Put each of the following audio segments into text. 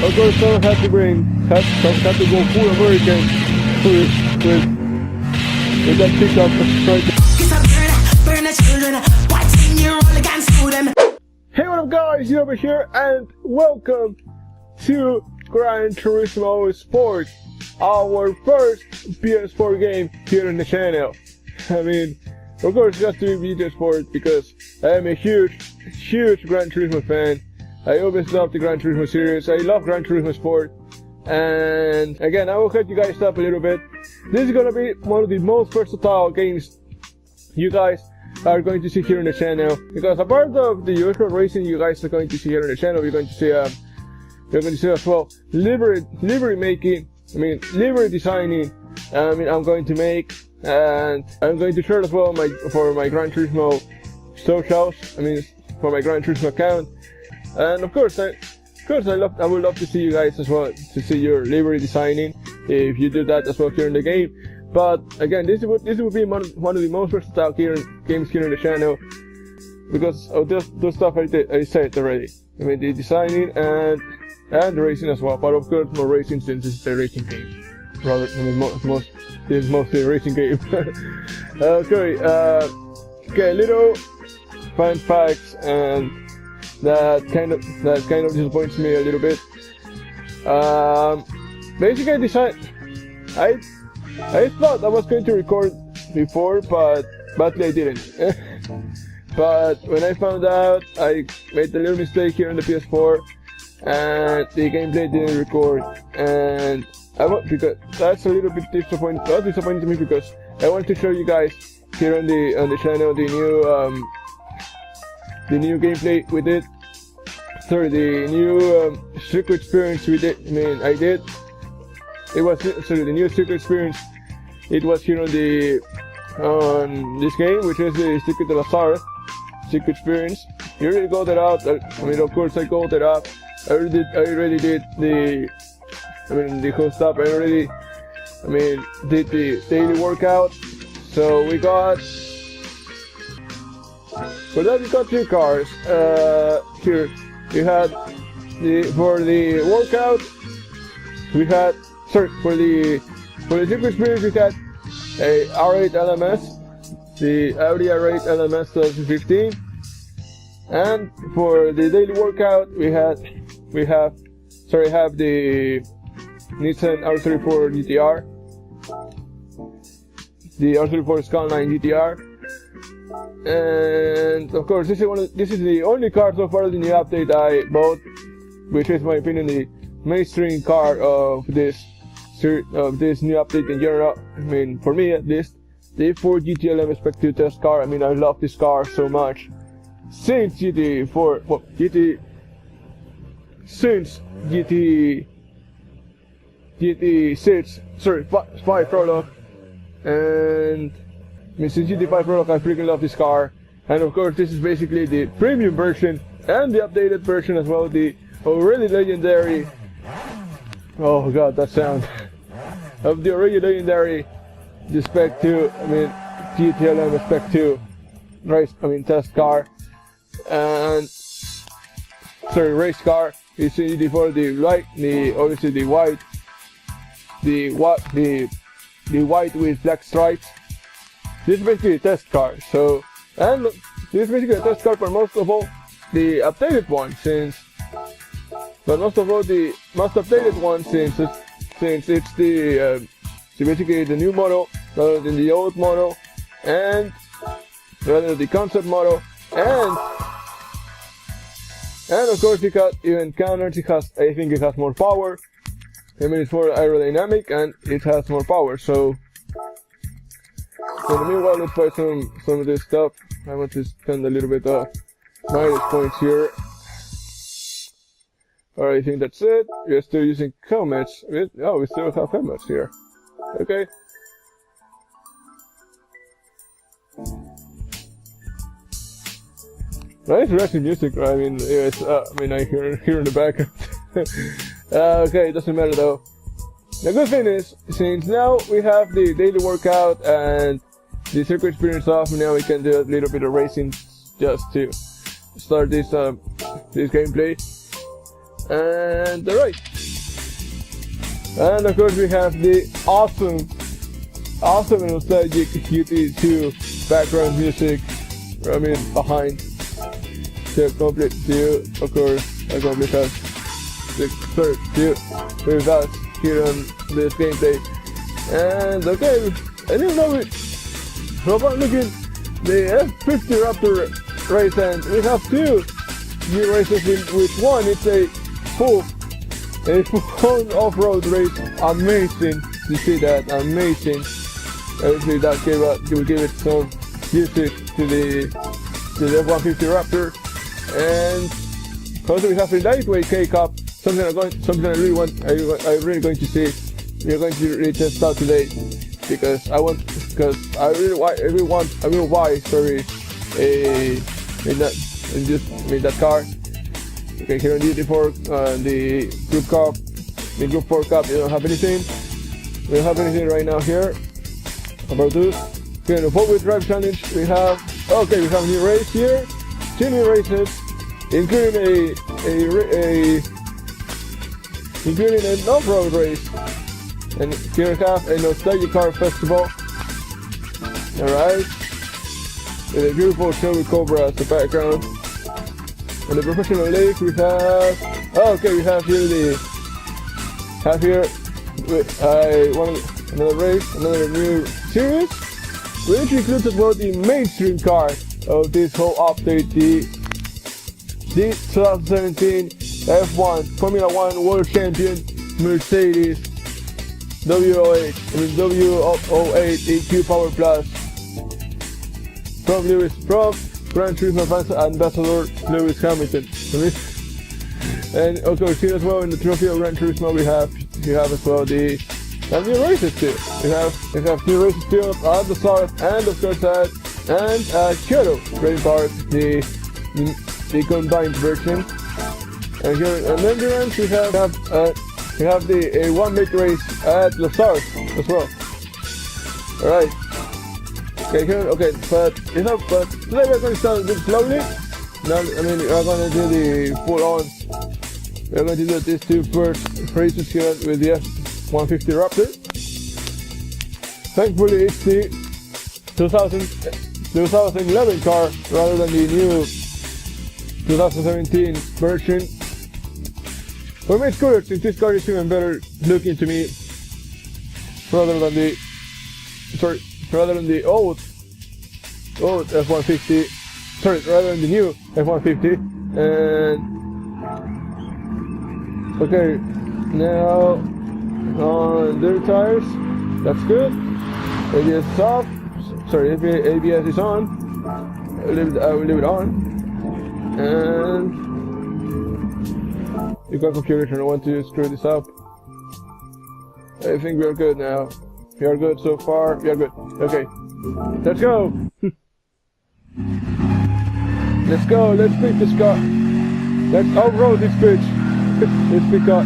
Of course, someone had to go full American with that pickup. Hey, what up guys, over here and welcome to Gran Turismo Sport, our first PS4 game here on the channel. I mean, of course it has to be GTA Sport because I am a huge Gran Turismo fan. I always love the Gran Turismo series. I love Gran Turismo Sport. And again, I will cut you guys up a little bit. This is gonna be one of the most versatile games you guys are going to see here on the channel. Because apart of the usual racing you guys are going to see here on the channel, you're going to see as well livery designing. I'm going to make, and I'm going to share as well for my Gran Turismo socials. For my Gran Turismo account. And of course, I would love to see you guys as well, to see your livery designing, if you do that as well here in the game. But again, this would be one of the most versatile games here in the channel, because of those stuff I said already. The designing and the racing as well. But of course, more racing since it's a racing game. Rather, this is mostly a racing game. Okay, little fun facts and. That kind of disappoints me a little bit. Basically, I thought I was going to record before, but badly I didn't. But when I found out, I made a little mistake here on the PS4, and the gameplay didn't record. And because that's a little bit disappointing. That's disappointing to me because I want to show you guys here on the channel the new gameplay we did. Sorry, the new circuit experience we did. It was the new circuit experience. It was here on this game, which is the Circuit de la Sarre circuit experience. You already got that out. Of course I got that up. I already did the whole stuff. I already did the daily workout. So we got. For that we got two cars. Here we had for the workout we had for the circuit experience we had a R8 LMS, the Audi R8 LMS 2015, and for the daily workout we have the Nissan R34 GTR, the R34 Skyline GTR. And of course, this is the only car so far the new update I bought, which is, in my opinion, the mainstream car of this new update in general. For me at least, the Ford GT11 Spec 2 test car. I love this car so much since GT6 5 Prologue, and since GT5 Prologue, I freaking love this car. And of course, this is basically the premium version and the updated version as well, the already legendary, oh god, that sound, of the already legendary, the Spec 2, GT11 Spec 2 test car, and race car. You see for the white with black stripes. This is basically a test car. And this is basically a test car for most of all the updated one, since it's basically the new model rather than the old model, and rather the concept model, and of course it got even counters. I think it has more power. It's more aerodynamic and it has more power. So in the meanwhile, let's buy some of this stuff. I want to spend a little bit of minus points here. Alright, I think that's it. We're still using helmets. We still have helmets here. Okay. Nice racing music. I hear in the background. Okay, it doesn't matter though. The good thing is, since now we have the daily workout and the circuit experience off, now we can do a little bit of racing just to start this gameplay. And alright. And of course we have the awesome and nostalgic GT2 background music. I mean behind the complete view, of course, complete us the third view with us here on this gameplay. And okay, I didn't know it. So about looking the F50 Raptor race, and we have two new races in which one it's a full off-road race. Amazing to see that, amazing. Obviously that will give it some music to the F-150 Raptor. And also we have a lightweight K-Cup, something I really want, I'm really going to see. We're going to really test out today because I will buy that car. Okay, here on GT4, the Group 4 Cup, we don't have anything. We don't have anything right now here about this. Okay, in the 4-wheel drive challenge, we have a new race here, 2 new races, including an off-road race. And here we have a nostalgic car festival. Alright. With a beautiful Cherry Cobra as the background. On the professional league we have we have here another race, another new series, which includes as well the mainstream car of this whole update, the 2017 F1 Formula 1 World Champion Mercedes W08 EQ Power Plus from Gran Turismo Ambassador Lewis Hamilton. And of course here as well in the trophy of Gran Turismo we have as well the new races too. We have new races too at the start, and of course at Kyoto Rain Park, the combined version. And here in endurance we have the 1 minute race at the start as well. Alright. Okay, but today we're going to start a bit slowly. Now, we're going to do the full on. We're going to do these 2 first races here with the F-150 Raptor. Thankfully, it's the 2011 car rather than the new 2017 version. For me, it's good since this car is even better looking to me rather than the old F-150, rather than the new F-150. And okay, now on dirt tires, that's good. ABS is off. ABS is on. I will leave it on. And you got configuration. I don't want to screw this up. I think we are good now. We are good so far. We are good. Okay, let's go. Let's go. Let's beat this car. Let's off-road this bitch. This big guy.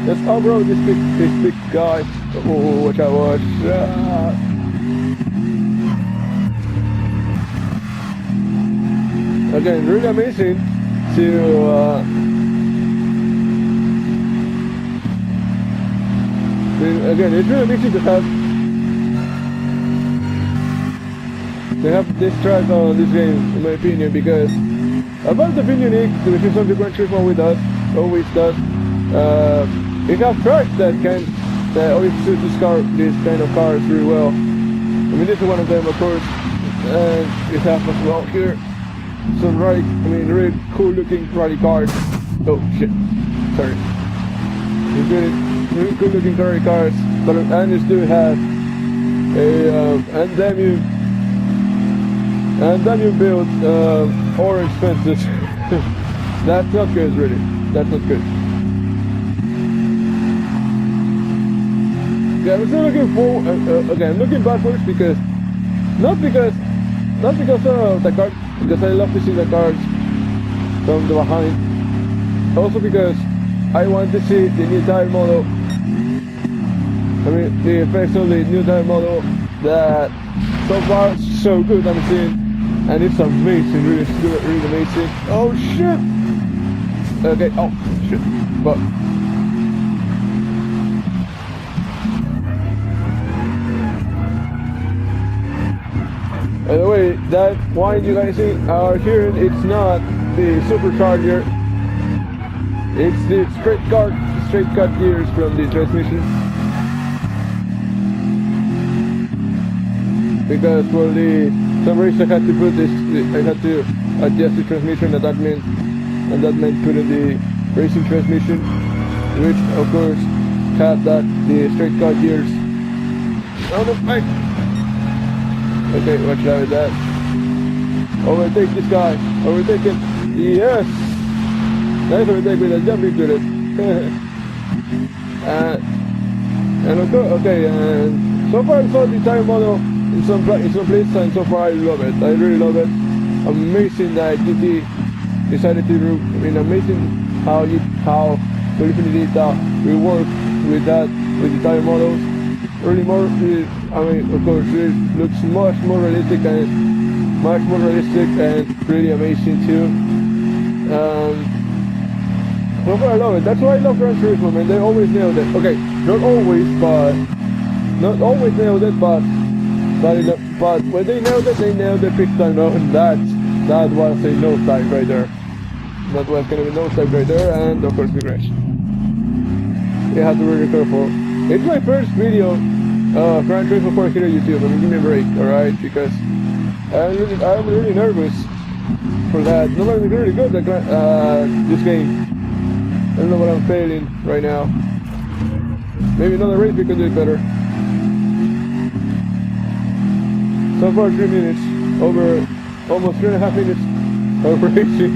Let's off-road this big guy. Oh, watch out! Watch. Again, really amazing to. Again, it's really amazing to have this track on this game, in my opinion, because about the unique, which is something Gran Turismo with us, always does, it has tracks that always suit this kind of cars really well. I mean, this is one of them, of course, and it has as well here some really cool looking rally cars. Oh shit, sorry. Really cool looking rally cars, and this do have a and then you build orange fences. That's not good, really. That's not good. Okay, I'm still looking I'm looking backwards because not because of the cars, because I love to see the cars from the behind. Also because I want to see the new tire model. I mean, the effects of the new tire model that so far so good I'm seeing, and it's amazing, really amazing. Oh shit! Okay, oh, shit. But by the way, that whine you guys are hearing, it's not the supercharger. It's the straight cut gears from the transmission. Because for some reason I had to put this, I had to adjust the transmission, and that meant putting the racing transmission, which of course had the straight cut gears. On the back. Okay, watch out with that. Overtake this guy. Overtake him. Yes. Nice overtake with a jumping to it. And okay, and so far I saw the tire model in some places, and so far I love it. I really love it. Amazing that GT decided to do. I mean, amazing how Philippine data will work with that, with the tire models. Really more. I mean, of course, it looks much more realistic and really amazing too. So far I love it. That's why I love Gran Turismo, man. They always nailed it. Okay, not always nailed it, but when they nailed it big time. No, and that was a nosedive right there. That was gonna be nosedive right there, and of course we crashed. You have to be really careful. It's my first video, Gran Turismo Sport here on YouTube. I mean, give me a break, alright? Because I'm really nervous for that. Nobody's really good at this game. I don't know what I'm failing right now. Maybe another race we could do it better. So far 3 minutes, over almost 3.5 minutes of racing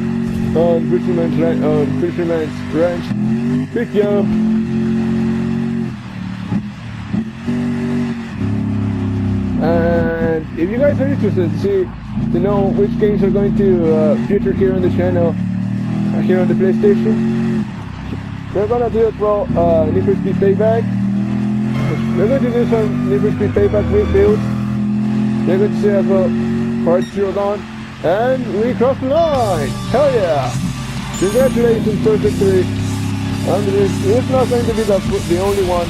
on Fisherman's Ranch. Big jump. And if you guys are interested to know which games are going to feature here on the channel, here on the PlayStation, we're gonna do it for Need for Speed Payback. We're going to do some Need for Speed Payback builds. We're going to see as well Part Zero Dawn, and we crossed the line. Hell yeah! Congratulations for victory. And it's not going to be the only one.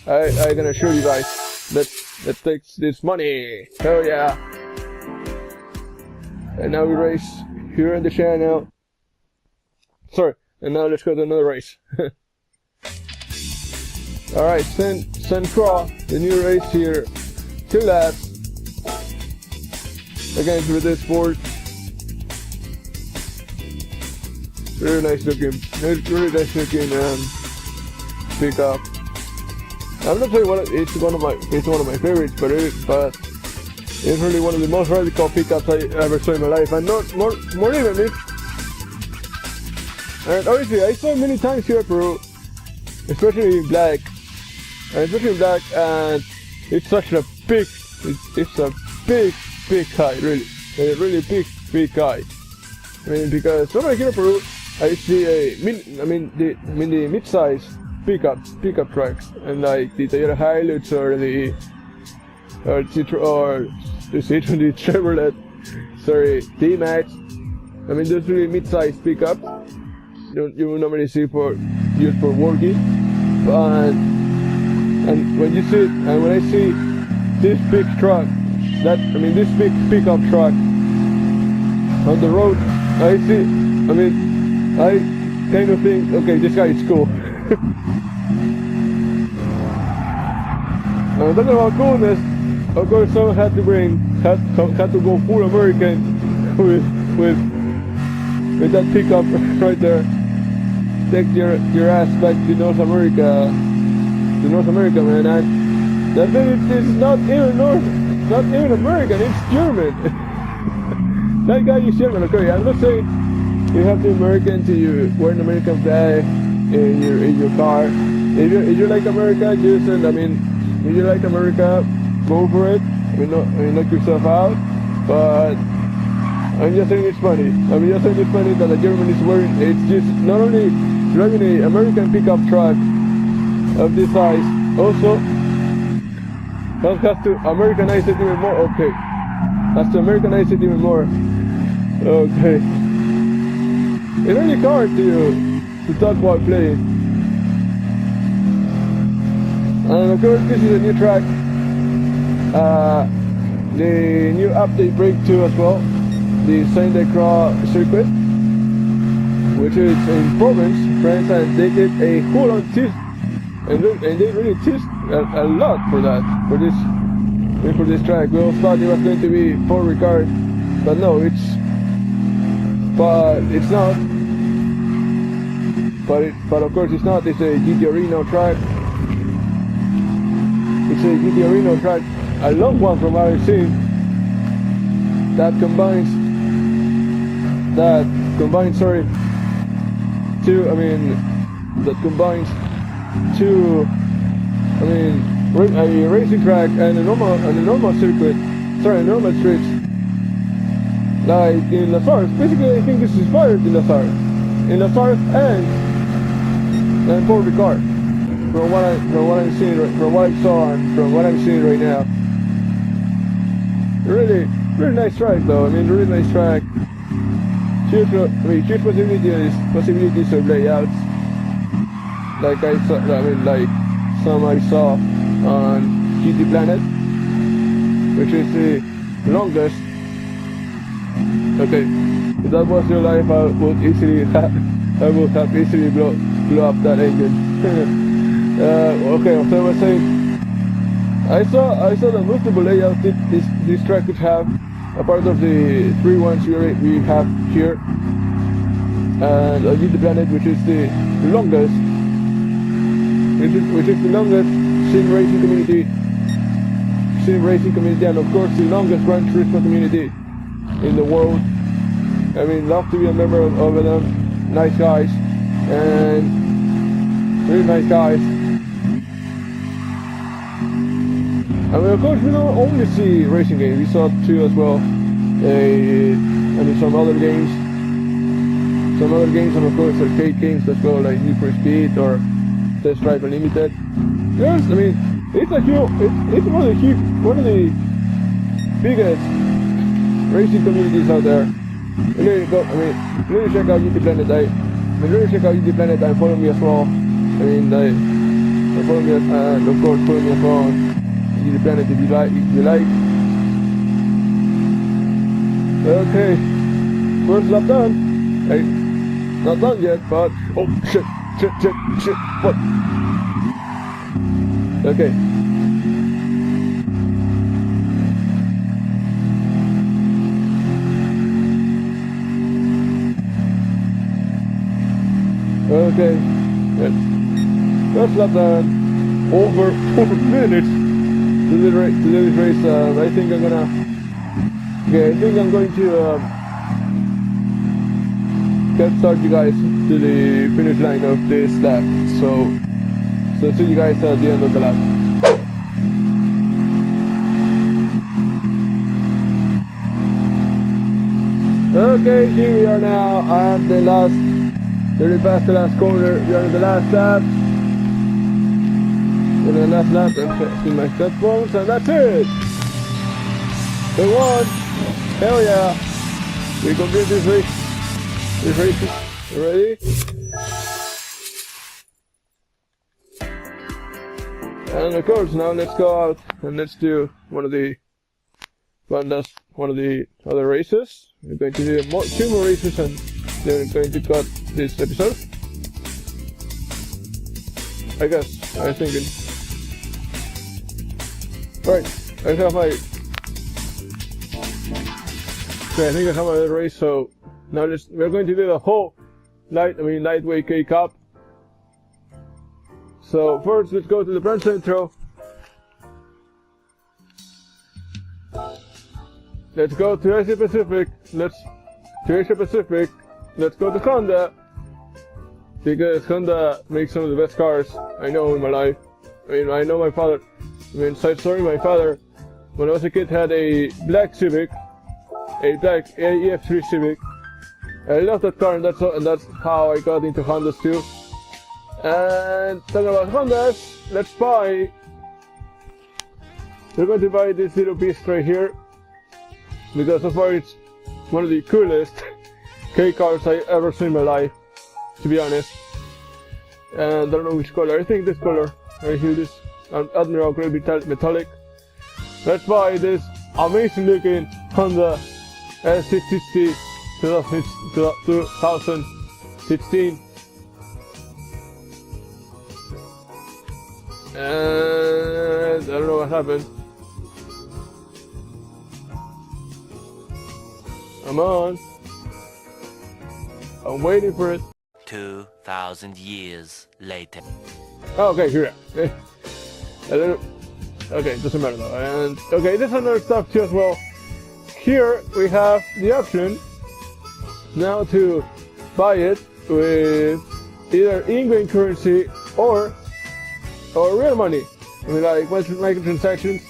I'm gonna show you guys that takes this money. Hell yeah! And now we race here on the channel. Sorry. And now let's go to another race. Alright, Sun Craw, the new race here. 2 laps. Against with this sport. Really nice looking pickup. I'm not saying it's one of my favorites, but it's really one of the most radical pickups I ever saw in my life, and not more even it. And obviously, I saw it many times here, Peru, especially in black, and it's such a big, it's a big car, really, a really big car. I mean, because over here, Peru, I see the mid-size pickup trucks, and like the Toyota Hilux or the Citroen, the Chevrolet, sorry, D-Max. I mean, those really mid-size pickups. You will normally see used for working, and when I see this big truck, this big pickup truck on the road, I kind of think, okay, this guy is cool. Now talking about coolness, of course, someone had to go full American with that pickup right there. Take your ass back to North America, man. And that thing is not even American, it's German. That guy is German. Okay, I'm not saying you have to be American to wear an American flag in your car. If you like America, if you like America, go for it. Knock yourself out. But I'm just saying it's funny. That a German is wearing. It's just not only driving an American pickup truck of this size, also has to Americanize it even more. Okay, has to Americanize it even more. Okay. it's really hard to talk while playing. And of course, this is a new track. The new update breakthrough as well. The Saint-Decroix circuit, which is in Provence, France, and they did a whole lot of tests, and they really test a lot for that, for this track. We all thought it was going to be Paul Ricard, but no, it's not. But of course it's not. It's a GT Reno track. It's a GT Reno track, a long one from what I've seen. That combines a racing track and a normal circuit, a normal street, like in Lazare. Basically, I think this is inspired in Lazare and Paul Ricard. From what I saw and from what I'm seeing right now. Really nice track though. I mean, really nice track. Huge possibilities of layouts. Like some I saw on gtplanet, which is the longest. Okay, if that was real life, I would have easily blow up that engine. Okay, so I was saying, I saw the multiple layouts this track could have, a part of the 3 ones we have here, and gtplanet, which is the longest, sim racing community, and of course the longest Gran Turismo community in the world. I mean, love to be a member of them. Nice guys, and really nice guys. I mean, of course, we don't only see racing games. We saw too as well. Some other games, and of course arcade games as well, like Need for Speed or Test Drive Unlimited. Yes, I mean, it's one of the biggest racing communities out there. Really check out gtplanet. And follow me as well. I mean, follow me and of course follow me as well on gtplanet if you like. Okay, first lap done. Hey, not done yet, but oh shit, what? Okay. Okay, yes. First lap done. Over 4 minutes to do this race. I think I'm going to get start you guys to the finish line of this lap. So see you guys at the end of the lap. Okay, here we are now at the last. Very past the last corner. We are in the last lap. In the last lap, I'm testing my headphones, and that's it. We won. Hell yeah. We complete this race. You ready? And of course, now let's go out and let's do one of the other races. We're going to do 2 more races, and then we're going to cut this episode. I think it's right. I have my other race. So now we're going to do the whole lightweight K Cup. So first, let's go to the Brand Centro. Let's go to Asia Pacific. Let's go to Honda, because Honda makes some of the best cars I know in my life. I mean, I know my father. Side story, my father, when I was a kid, had a black Civic, a black EF3 Civic. I love that car, and that's how I got into Hondas too. And talking about Hondas, we're going to buy this little beast right here, because so far it's one of the coolest K cars I ever seen in my life, to be honest. And I don't know which color. I think this color right here, this Admiral Grey Metallic. Let's buy this amazing looking Honda S660 2016. And I don't know what happened. Come on. I'm waiting for it. 2,000 years later. Oh, okay, here. Okay, doesn't matter though. And okay, there's another stuff too as well. Here we have the option now to buy it with either in-game currency or real money. I mean, like microtransactions.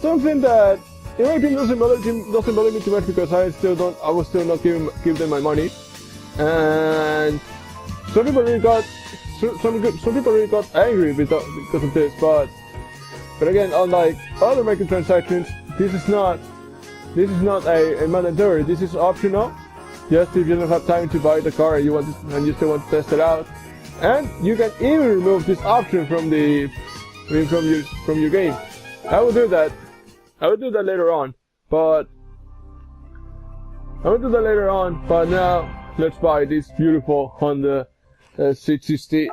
Something that in my opinion doesn't bother me too much because I will still not give them my money. And some people really got angry because of this, but again, unlike other microtransactions, this is not a mandatory. This is optional. Just if you don't have time to buy the car and you still want to test it out, and you can even remove this option from your game. I will do that later on, but now let's buy this beautiful Honda 660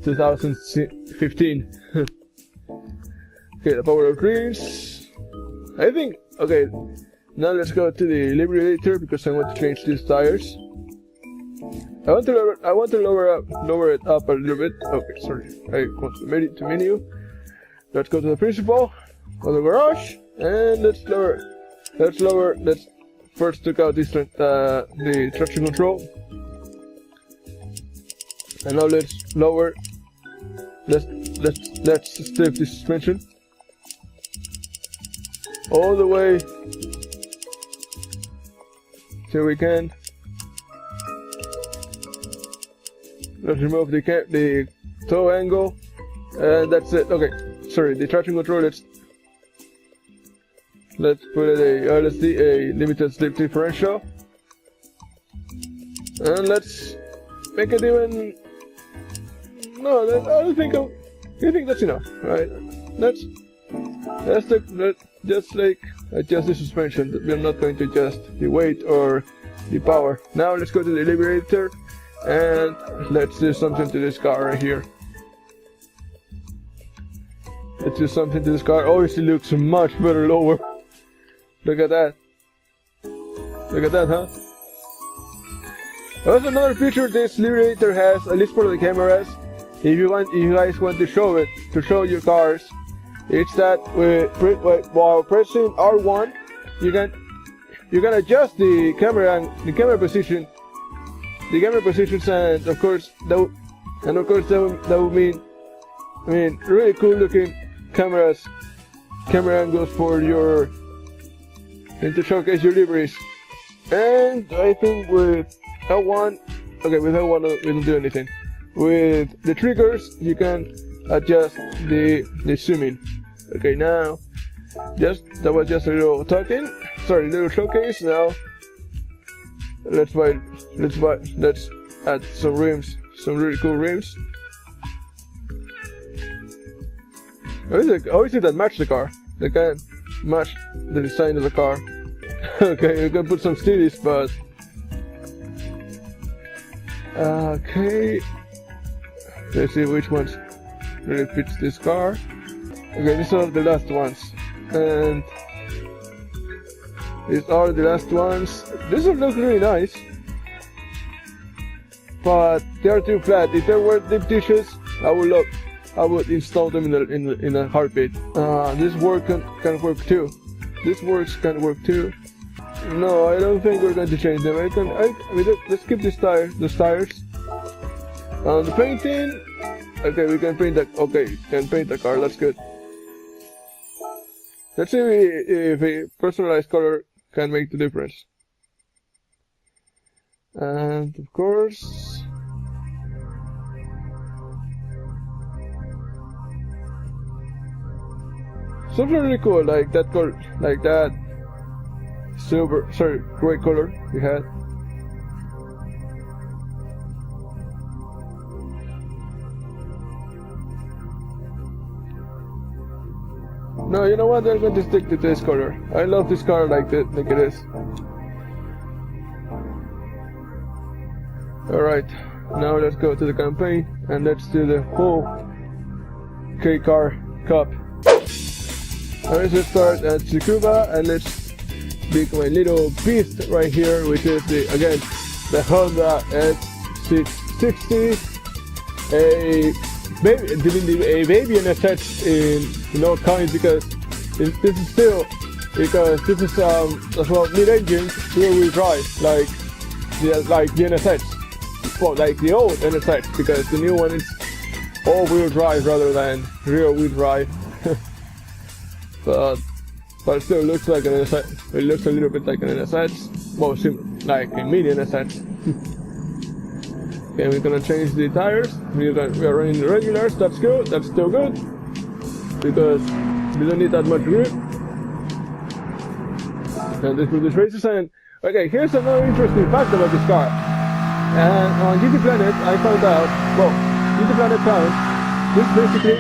2015. Okay, the power of dreams. I think, okay, now let's go to the Liberator because I want to change these tires. I want to lower it up a little bit. Okay, sorry. I want to menu. Let's go to the principal, or the garage, and let's first take out this the traction control. And now let's strip the suspension all the way till we can. Let's remove the toe angle, and that's it. Okay, sorry, the traction control. Let's put it a limited slip differential, and let's make it even. No, I don't think. I think that's enough, right? Let's just adjust the suspension. We're not going to adjust the weight or the power. Now let's go to the Liberator and let's do something to this car right here. Let's do something to this car. Obviously looks much better lower. Look at that. Look at that, huh? Also, another feature this Liberator has, at least for the cameras, if you guys want to show your cars, it's that while pressing R1, you can adjust the camera positions, and of course that would mean, really cool looking camera angles for your, and to showcase your liveries. And I think with L1, okay, with L1 we don't do anything. With the triggers, you can adjust the zooming. Okay, now that was just a little little showcase. Now let's add some rims, some really cool rims. Obviously that match the car. They can match the design of the car. Okay, you can put some steelies, but okay. Let's see which ones really fits this car. Okay, these are the last ones, and these are the last ones. These look really nice, but they are too flat. If there were deep dishes, I would install them in a heartbeat. This can work too. This can work too. No, I don't think we're going to change them. Let's keep those tires. The painting. Okay, we can paint that. Okay, can paint the car. That's good. Let's see if a personalized color can make the difference. And of course, something really cool like that color, like that. gray color we had. No, you know what? I'm going to stick to this color. I love this color like it is. Alright, now let's go to the campaign and let's do the whole K-Car Cup. Let's start at Tsukuba and let's pick my little beast right here, which is the Honda S660, a baby and a set in all kinds, because this is as well mid-engine rear-wheel drive, like the NSX, well, like the old NSX, because the new one is all-wheel drive rather than rear-wheel drive. but it still looks like an NSX. It looks a little bit like an NSX, well, like a mini NSX. Okay, we're gonna change the tires. We are running the regulars. That's good. That's still good because we don't need that much grip. And this with the races. And okay, here's another interesting fact about this car. And on gtplanet, I found out. Well, gtplanet found this basically.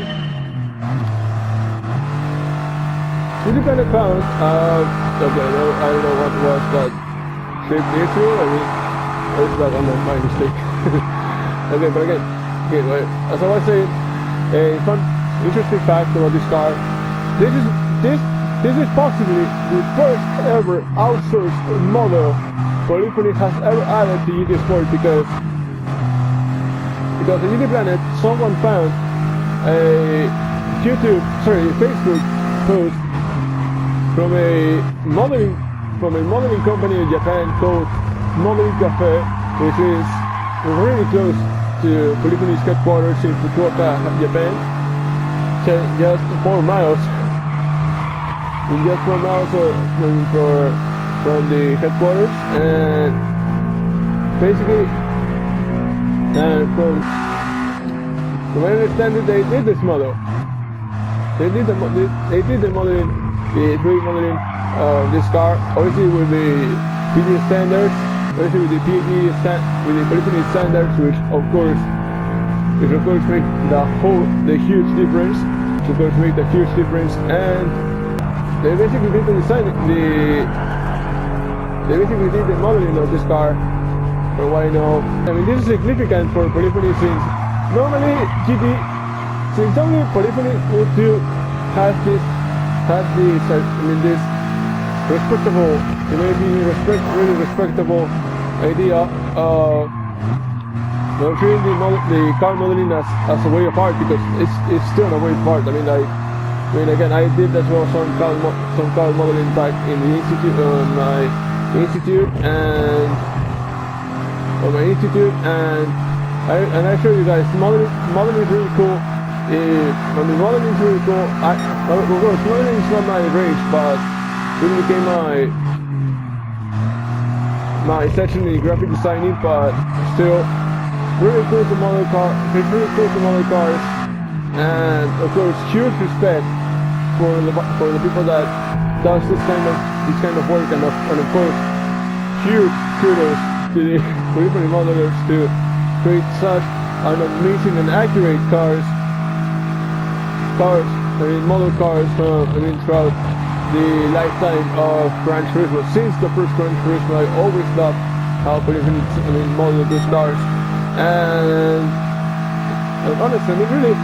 gtplanet found. Okay, no, I don't know what was that shape issue. I mean, it's not on my mistake. Okay, but again, as I was saying, a fun, interesting fact about this car. This is possibly the first ever outsourced model Polyphony has ever added to GT Sport, because on gtplanet someone found a Facebook post from a modeling company in Japan called Modeling Cafe, which is really close to Polyphony's headquarters in Fukuoka, Japan. Just 4 miles. Just 4 miles from the headquarters, and basically, from my understanding, they did this model. They did the modeling, the 3D modeling of this car, obviously with the PG standards. Especially with the with the Polyphony standards, which of course make the huge difference. And they basically did the design, they basically did the modeling of this car. For what I know, I mean, this is significant for Polyphony since normally only Polyphony would this respectable, in my opinion, really respectable idea of treating the car modeling as a way of art, because it's still a way of art. I mean, again, I did as well some car modeling back in the institute, on my institute, and I show you guys modeling is really cool. Modeling is really cool. Of course, modeling is not my range, but it became my section in graphic designing, but still really cool to model cars. It's really cool to model cars, and of course, huge respect for the people that does this kind of work, and of course, huge kudos to the Polyphony modelers to create such an amazing and accurate model cars. Throughout the lifetime of Gran Turismo. Since the first Gran Turismo, I always loved how Polyphony modeled those cars, and honestly, really,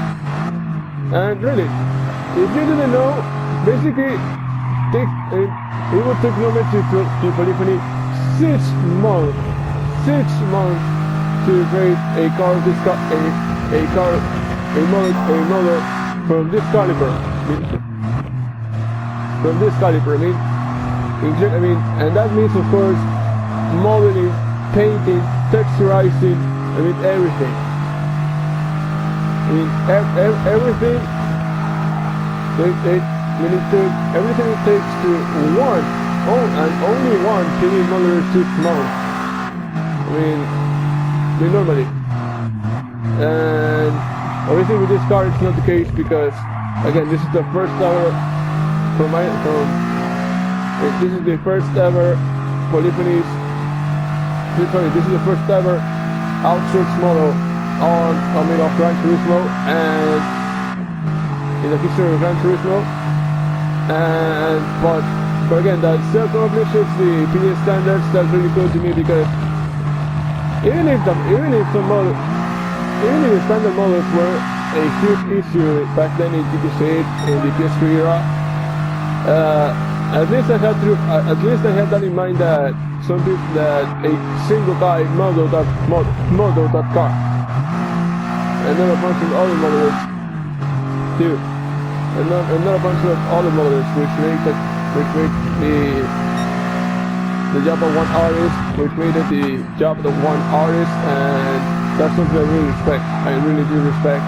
if you didn't know, basically, it would take no much to Polyphony 6 months to create a model from this caliber. And that means, of course, modeling, painting, texturizing, everything. Everything. Everything it takes to only one 3D modeler 6 months. Normally. And obviously with this car it's not the case, because again, this is the first ever from This is the first ever polyphony. Sorry, this is the first ever outsourced model of Gran Turismo and in the history of Gran Turismo. And but again, that still accomplishes the PDA standards. That's really cool to me because even if the standard models were a huge issue back then in GT8 in the PS3 era, at least I had that in mind that a single guy modeled that car, and not a bunch of other models too, and not a bunch of other models which made the job of one artist, which made it the job of one artist, and that's something I really respect. I really do respect.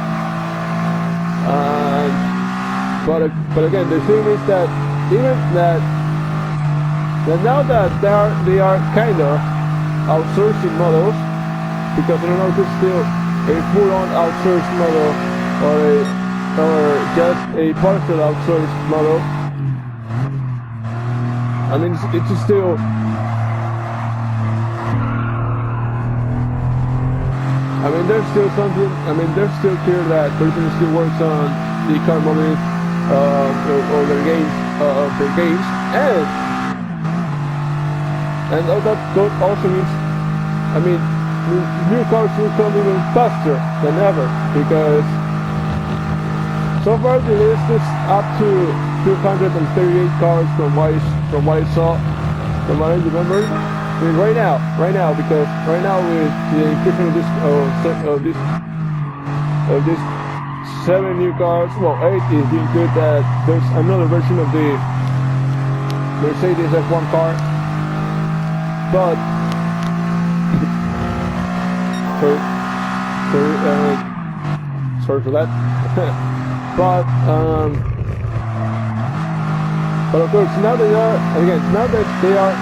But again, the thing is that even that now that they are kind of outsourcing models, because I don't know if it's still a full-on outsourced model or just a partial outsourced model. I mean, it's still. I mean, there's still something. I mean, there's still clear that person still works on the car modeling or their games, and all that also means. I mean, new cars will come even faster than ever because so far the list is up to 238 cars from what I saw, from what I remember. I mean, right now, because right now with the inclusion of this 7 new cars, well, 8 is being good. That there's another version of the Mercedes F1 car, but sorry for that. But of course, now that they are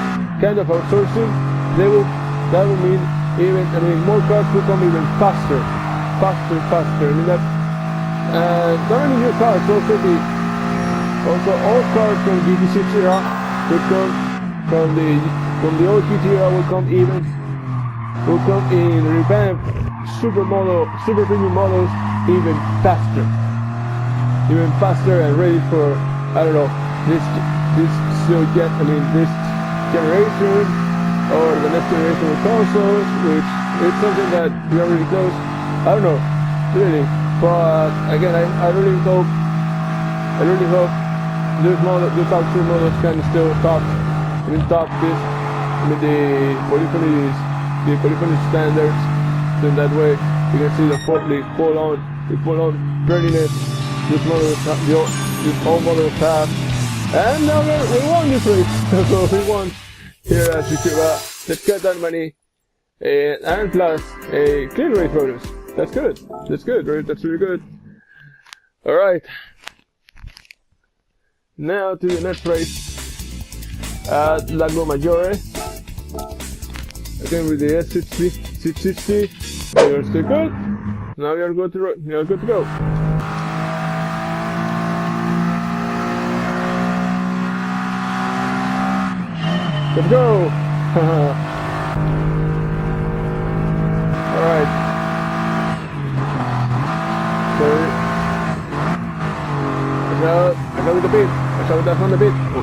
kind of outsourcing, that will mean more cars will come even faster. I mean that, not only new cars, also all cars from GT6 era will come from the old GT era will come in revamped super premium models even faster and ready for, I don't know, this generation or the next generation of consoles, which is something that we are really close. I don't know, really, but again, I really hope these outsourced models can still top this, the polyphony standards. So in that way, you can see the full on prettiness this all models have. And now we won this race, so we won here at Suscribe. Let's get that money, and plus a clean race bonus. That's good, right? That's really good. Alright, now to the next race at Lago Maggiore. Again with the S660, we are still good. Now we are good to go. Let's go! Alright. So, I go with the beat. I shall that on the beat. Oh.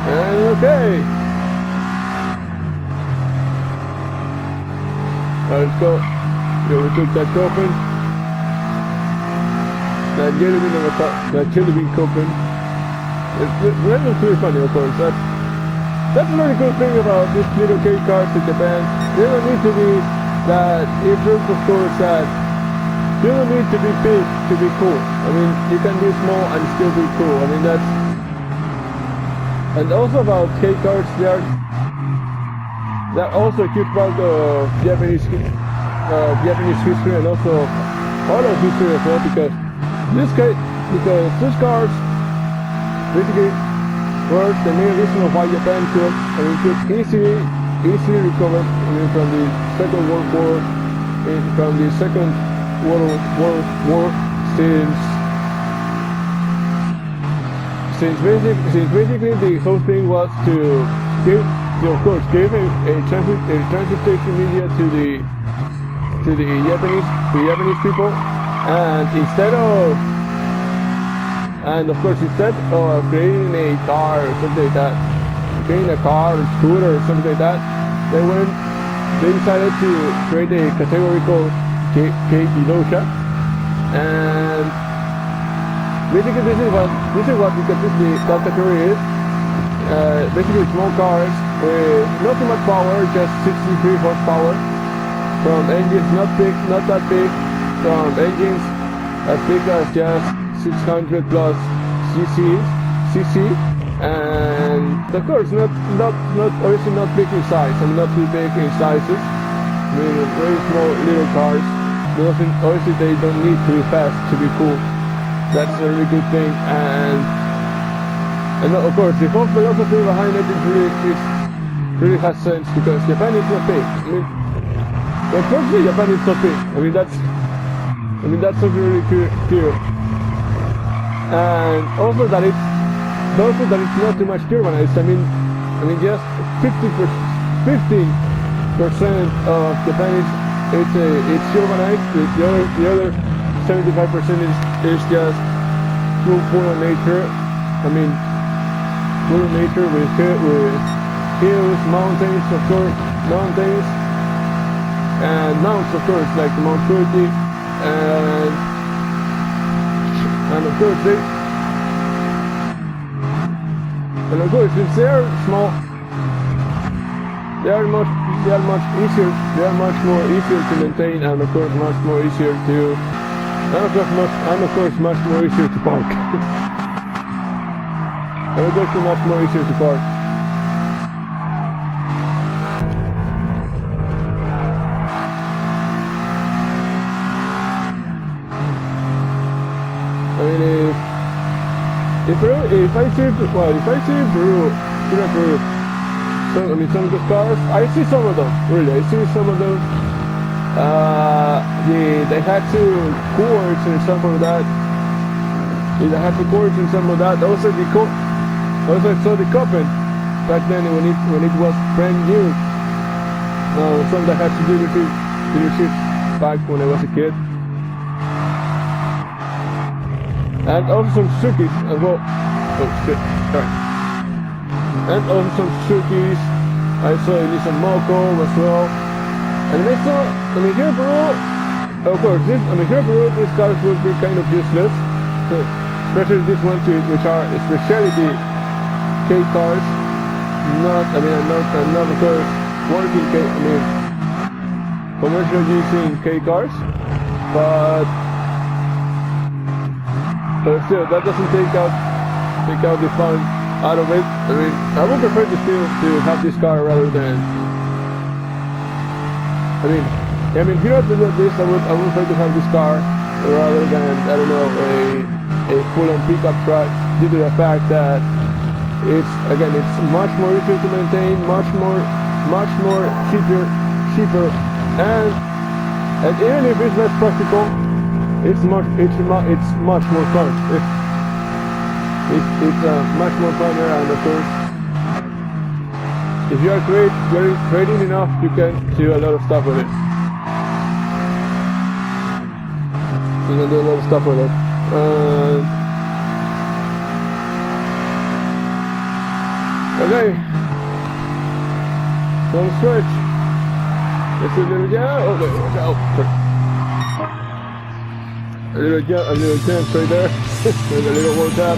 And okay. Alright, let's go. We took that open. That jelly bean coupon. It's really funny, of course. That's a really cool thing about these little K cars in Japan. They don't need to be that. It proves, of course, that you don't need to be big to be cool. I mean, you can be small and still be cool. I mean, that's. And also about K cars, they're also a huge part of Japanese history and also auto history as well, because these cars basically were the main reason of why Japan could easily recover from the Second World War, from the Second World War since basically the whole thing was to give, of course, give a transportation media to the Japanese people, and instead of creating a car or something like that, creating a car or scooter or something like that, they decided to create a category called K-Idosha, and basically this is what that category is. Basically small cars with not too much power, just 63 horsepower, from engines not that big, from engines as big as just 600 plus cc, and of course not obviously not big in size. I mean, not too big in sizes. I mean, very small little cars. Obviously they don't need to be fast to be cool. That's a really good thing, and of course the whole philosophy behind it really has sense, because Japan is not big. I mean, unfortunately Japan is not big. I mean that's something really clear. And also that it's not too much urbanized. I mean just 15% of Japan it's urbanized. The other 75% is just full of nature. I mean, full of nature with hills, mountains, of course, and mounts, of course, like Mount Fuji, and of course since they are small, they are much more easier to maintain, and of course much more easier to park. And of course much more easier to park. I mean, if I see Peru, some of the cars, I see some of them, really. I see some of them. They had to quartz and some of that. Also I saw the Copen back then when it was brand new. Some that had to do with dealerships back when I was a kid. And also some Suzukis as well. Oh shit, sorry. And also some Suzukis. I saw a Nissan Moco as well. And here in Peru, of course, these cars would be kind of useless. Especially these ones which are specialty K cars. I'm not of course working commercial using K cars, but still, that doesn't take out the fun out of it. I mean, I would prefer to have this car rather than. I mean, if you don't do this, I would prefer to have this car rather than, I don't know, a full-on pickup truck, due to the fact that it's much more easier to maintain, much more cheaper, and even if it's less practical, it's much more fun. It's much more fun, and of course, if you are creative enough, you can do a lot of stuff with it. You can do a lot of stuff with it. Okay. Don't switch. It's a little okay, watch out. A little chance right there. With a little world tap.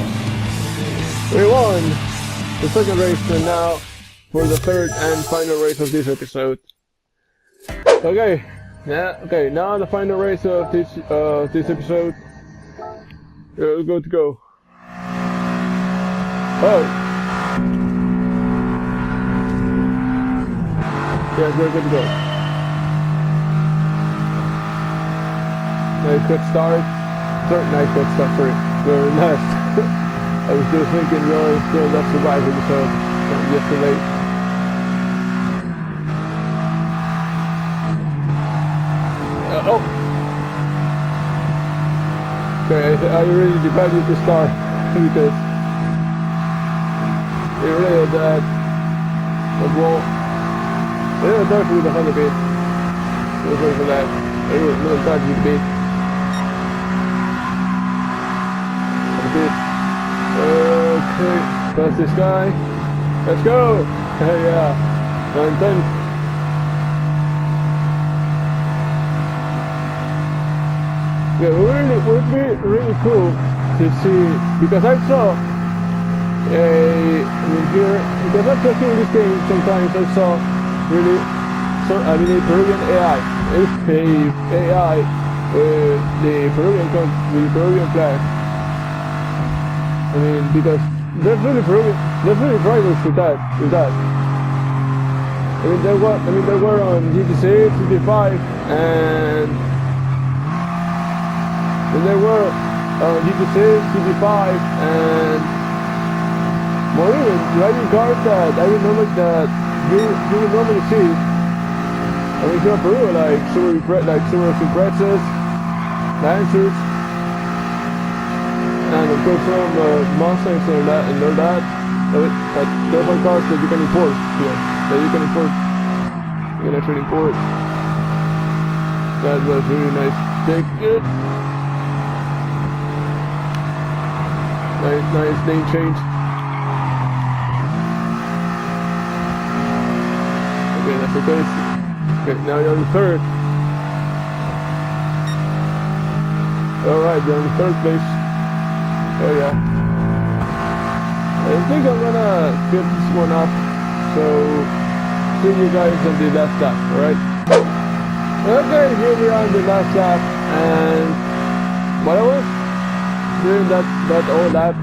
We won the second race, and now for the third and final race of this episode. Okay, now the final race of this episode. We're good to go. Oh. Yes, we're good to go. Nice quick start. Sorry. Very nice. I was just thinking, still not surviving, so I'm just too late. Okay, I really decided to start because it really that wall. Yeah, dark with the Honda bit. Sorry for that. I really dark with the bit. Okay, pass this guy. Let's go! Hey, yeah. 9-10. Yeah, it would be really cool to see, because I saw because after seeing this game sometimes I saw really, a Peruvian AI, AI with the Peruvian flag. I mean, because there's really drivers with that. I mean, there were on GT6, GT5, and there were on GT6, GT5, and more even driving cars that you would normally see. I mean, here in Peru, like Subaru Imprezas, Lancers, and of course some Mustangs and all that. But those are cars that you can import here. You can actually import. That was really nice. Take it. Nice name change. Okay, that's the case. Okay, now you're on the third. Alright, you're on the third place. Oh yeah. I think I'm gonna get this one up. So, see you guys on the last lap, alright? Okay, here we are on the last lap. And what I was doing that old lap,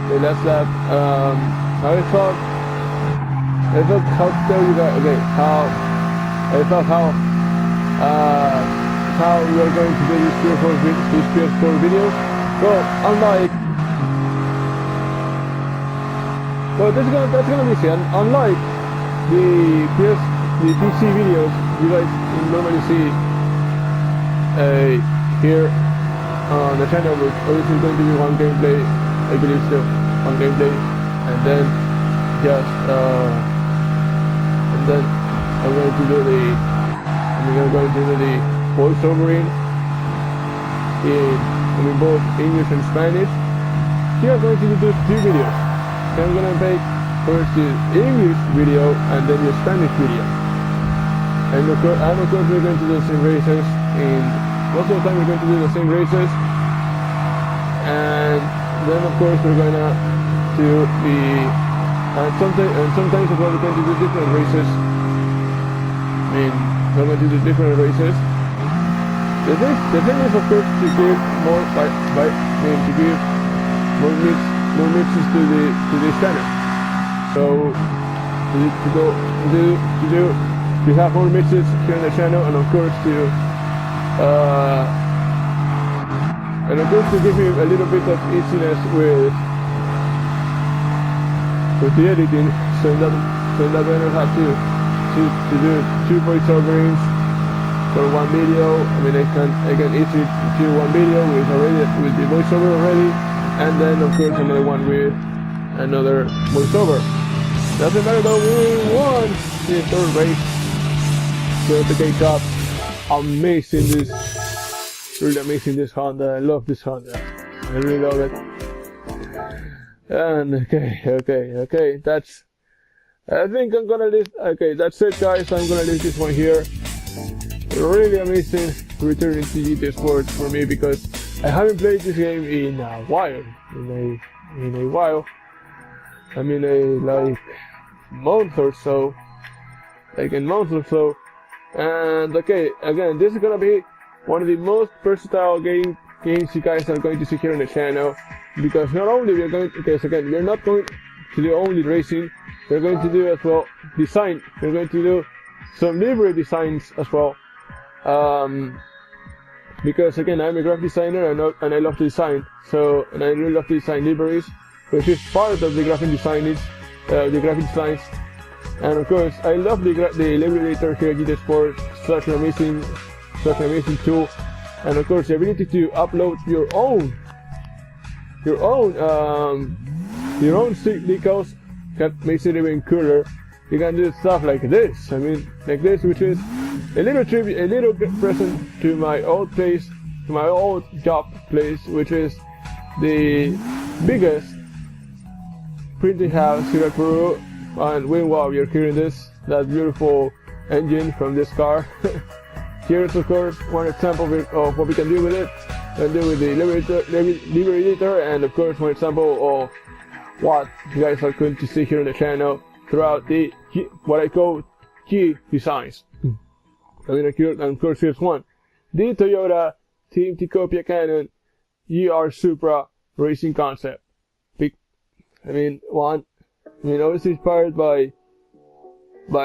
the last lap, I thought how to tell you guys, okay, how we are going to do this PS4 video. Well, that's gonna be easy. Unlike the PC videos you guys normally see here on the channel, which is going to be one gameplay, I believe still, one gameplay, and then just and then I'm going to do the voiceovering in both English and Spanish. Here I'm going to do two videos. I'm going to make first the English video and then the Spanish video. And of course we're going to do the same races. Most of the time we're going to do the same races. And then of course we're going to do sometimes as well we're going to do different races. We're going to do different races. The thing is, of course, to give more mixes to this channel. So to have more mixes here on the channel, and of course to give you a little bit of easiness with the editing, so that I don't have to do two voiceovers for one video. I mean, I can easily do one video with the voiceover already, and then of course another one with another voiceover. Doesn't matter though, we won the third race. So the K Cup, amazing really amazing this Honda. I love this Honda. I really love it. And okay, I think I'm gonna leave. Okay, that's it, guys. I'm gonna leave this one here. Really amazing returning to GT Sport for me, because I haven't played this game in a while. In a while. I mean, like month or so. And okay, again, this is gonna be one of the most versatile games you guys are going to see here on the channel, because not only we're not going to do only racing, we're going to do as well design. We're going to do some livery designs as well, because again, I'm a graphic designer and I love to design. So, and I really love to design liveries, which is part of the graphic designs. And of course, I love the livery editor here at GT Sport. Such an amazing tool. And of course, the ability to upload your own your own decals makes it even cooler. You can do stuff like this. I mean, like this, which is a little tribute, a little present to my old place, to my old job place, which is the biggest printing house here at Peru. And meanwhile, you're hearing that beautiful engine from this car. Here's of course one example of what we can do with it, and do with the Liberator, and of course one example of what you guys are going to see here on the channel throughout the what I call key designs. I mean, and of course here's one, the Toyota Team Ticopia Cannon ER Supra racing concept. Obviously inspired by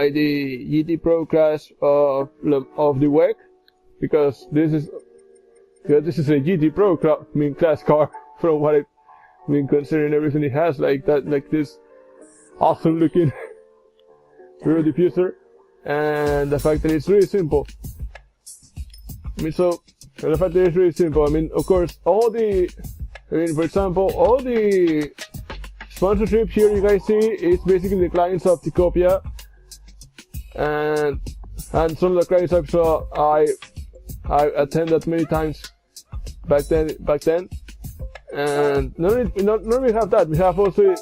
the GT Pro class of the WEC, because this is a GT Pro class car, from what considering everything it has, like this awesome looking rear diffuser, and the fact that it's really simple. Of course, for example, all the sponsorship here you guys see is basically the clients of Ticopia, and some of the clients I attended many times back then, and not only have that, we have also,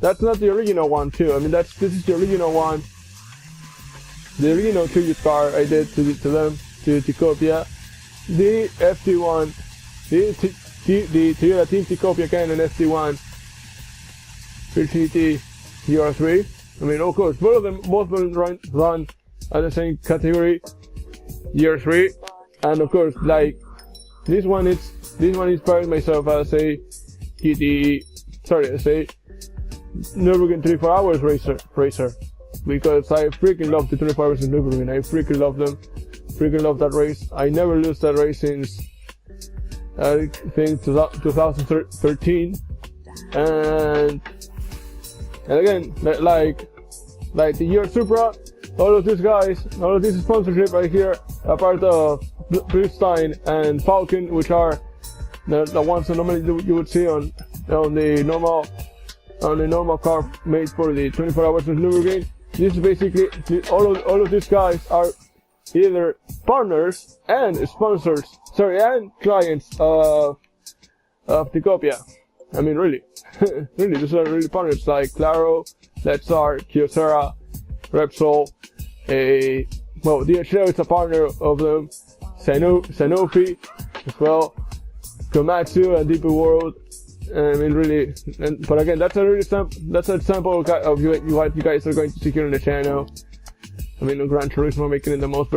that's not the original one too. I mean, this is the original one, the original tribute car I did to them, to Ticopia, the FT1, the Toyota Team Ticopia Cannon FT1 GT GR3. I mean, of course, both of them run at the same category, GR3, and of course, like this one inspired myself as a Nürburgring 24 hours racer, because I freaking love the 24 hours in Nürburgring. I freaking love them, freaking love that race. I never lose that race since I think 2013, and again, like the year Supra, all of these guys, all of this sponsorship right here, a part of Bluestein and Falcon, which are the ones that normally you would see on the normal car made for the 24 hours of Nürburgring. This is basically all of these guys are either partners and sponsors, and clients of Ticopia. I mean, really, really, these are really partners like Claro, Lexar, Kyocera, Repsol, DHL is a partner of them, Sanofi as well, Komatsu and DP World. I mean, really, but again, that's an example of what you guys are going to see here on the channel. I mean, Gran Turismo making it one of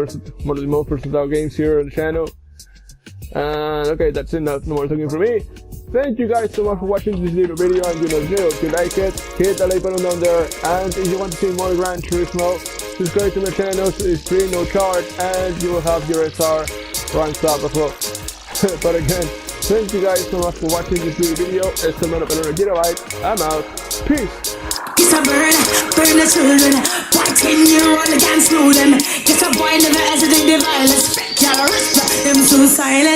the most versatile games here on the channel. And okay, that's enough. No more talking from me. Thank you guys so much for watching this little video, and if you like it, hit the like button down there, and if you want to see more Gran Turismo, subscribe to my channel. It's free, no charge, and you will have your SR ranked up as well. But again, thank you guys so much for watching this little video. It's the man up and get a like. I'm out. Peace. It's a burn the children. Why 10 year old against them? Get a boy never hesitate the violence. Y'all respect them so silent.